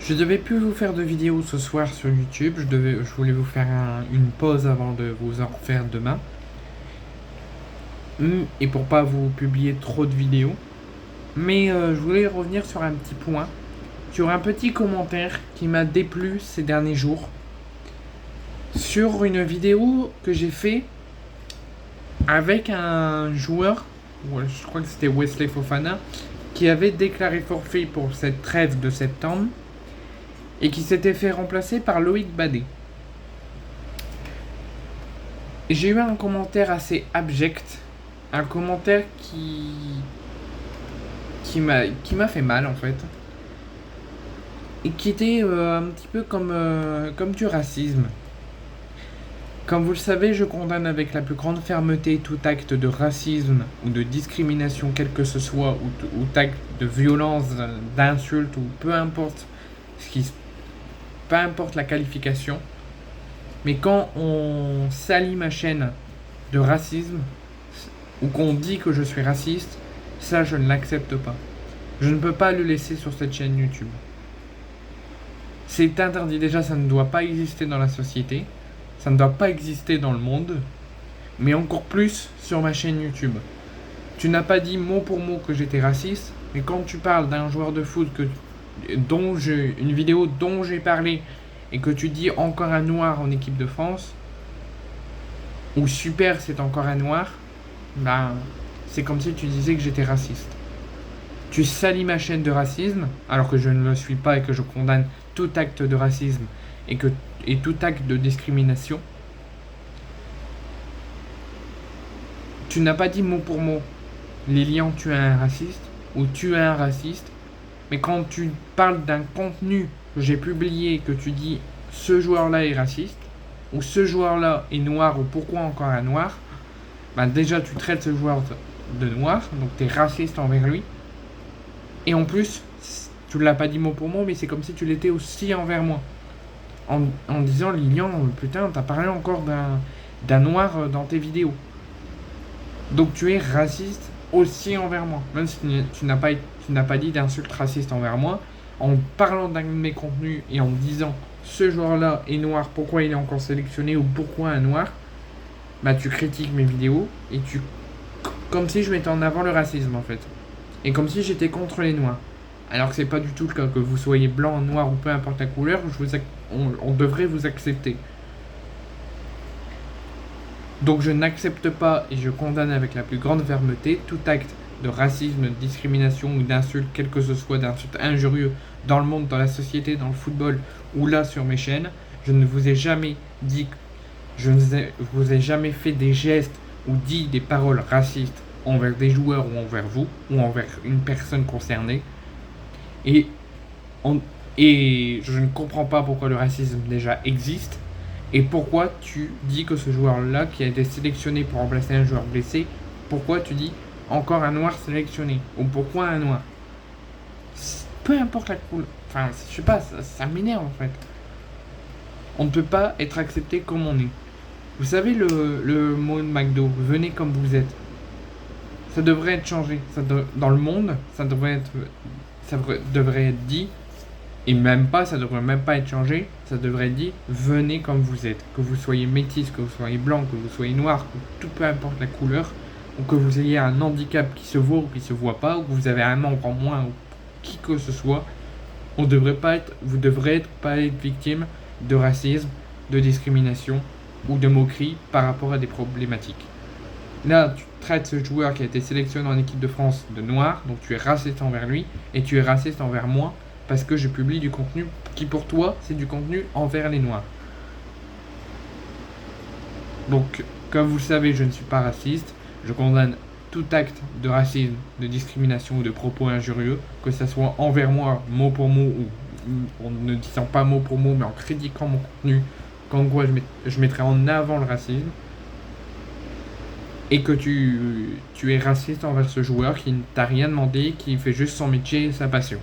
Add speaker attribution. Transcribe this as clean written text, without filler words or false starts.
Speaker 1: Je devais plus vous faire de vidéos ce soir sur YouTube, je voulais vous faire une pause avant de vous en refaire demain. Et pour pas vous publier trop de vidéos. Mais je voulais revenir sur un petit point, sur un petit commentaire qui m'a déplu ces derniers jours. Sur une vidéo que j'ai fait avec un joueur, je crois que c'était Wesley Fofana, qui avait déclaré forfait pour cette trêve de septembre et qui s'était fait remplacer par Loïc Badet. Et j'ai eu un commentaire assez abject, un commentaire qui m'a fait mal en fait, et qui était un petit peu comme du racisme. Comme vous le savez, je condamne avec la plus grande fermeté tout acte de racisme ou de discrimination, quel que ce soit, ou acte de violence, d'insulte, ou peu importe peu importe la qualification. Mais quand on salit ma chaîne de racisme, ou qu'on dit que je suis raciste, ça je ne l'accepte pas. Je ne peux pas le laisser sur cette chaîne YouTube. C'est interdit, déjà ça ne doit pas exister dans la société, ça ne doit pas exister dans le monde, mais encore plus sur ma chaîne YouTube. Tu n'as pas dit mot pour mot que j'étais raciste, mais quand tu parles d'un joueur de foot une vidéo dont j'ai parlé, et que tu dis encore un noir en équipe de France, ou super c'est encore un noir, ben c'est comme si tu disais que j'étais raciste. Tu salis ma chaîne de racisme, alors que je ne le suis pas et que je condamne tout acte de racisme et tout acte de discrimination. Tu n'as pas dit mot pour mot, Lilian, tu es un raciste, ou tu es un raciste, mais quand tu parles d'un contenu que j'ai publié, que tu dis ce joueur-là est raciste, ou ce joueur-là est noir, ou pourquoi encore un noir, ben déjà tu traites ce joueur de noir, donc tu es raciste envers lui. Et en plus, tu ne l'as pas dit mot pour mot, mais c'est comme si tu l'étais aussi envers moi. En disant, Lilian, putain, t'as parlé encore d'un noir dans tes vidéos. Donc tu es raciste aussi envers moi. Même si tu n'as pas dit d'insulte raciste envers moi, en parlant d'un de mes contenus et en disant ce joueur-là est noir, pourquoi il est encore sélectionné ou pourquoi un noir, bah tu critiques mes vidéos et comme si je mettais en avant le racisme en fait. Et comme si j'étais contre les noirs. Alors que c'est pas du tout le cas, que vous soyez blanc, noir ou peu importe la couleur, on devrait vous accepter. Donc je n'accepte pas et je condamne avec la plus grande fermeté tout acte de racisme, de discrimination ou d'insulte, quel que ce soit, d'insulte injurieux dans le monde, dans la société, dans le football ou là sur mes chaînes. Je ne vous ai jamais dit, je ne vous ai jamais fait des gestes ou dit des paroles racistes envers des joueurs ou envers vous ou envers une personne concernée. Et je ne comprends pas pourquoi le racisme déjà existe. Et pourquoi tu dis que ce joueur-là, qui a été sélectionné pour remplacer un joueur blessé, pourquoi tu dis encore un noir sélectionné? Ou pourquoi un noir? Peu importe la couleur. Enfin, je sais pas, ça m'énerve en fait. On ne peut pas être accepté comme on est. Vous savez le mot de McDo, venez comme vous êtes. Ça devrait être changé. Dans le monde, ça devrait être dit. Et même pas, ça devrait même pas être changé. Ça devrait être dit, venez comme vous êtes. Que vous soyez métis, que vous soyez blanc, que vous soyez noir, que tout peu importe la couleur, ou que vous ayez un handicap qui se voit ou qui se voit pas, ou que vous avez un membre en moins, ou qui que ce soit, vous devrez pas être victime de racisme, de discrimination ou de moquerie par rapport à des problématiques. Là, tu traites ce joueur qui a été sélectionné en équipe de France de noir, donc tu es raciste envers lui, et tu es raciste envers moi, parce que je publie du contenu qui pour toi c'est du contenu envers les noirs. Donc comme vous le savez, je ne suis pas raciste, je condamne tout acte de racisme, de discrimination ou de propos injurieux, que ce soit envers moi mot pour mot ou en ne disant pas mot pour mot mais en critiquant mon contenu, qu'en quoi je mettrai en avant le racisme, et que tu es raciste envers ce joueur qui ne t'a rien demandé, qui fait juste son métier et sa passion.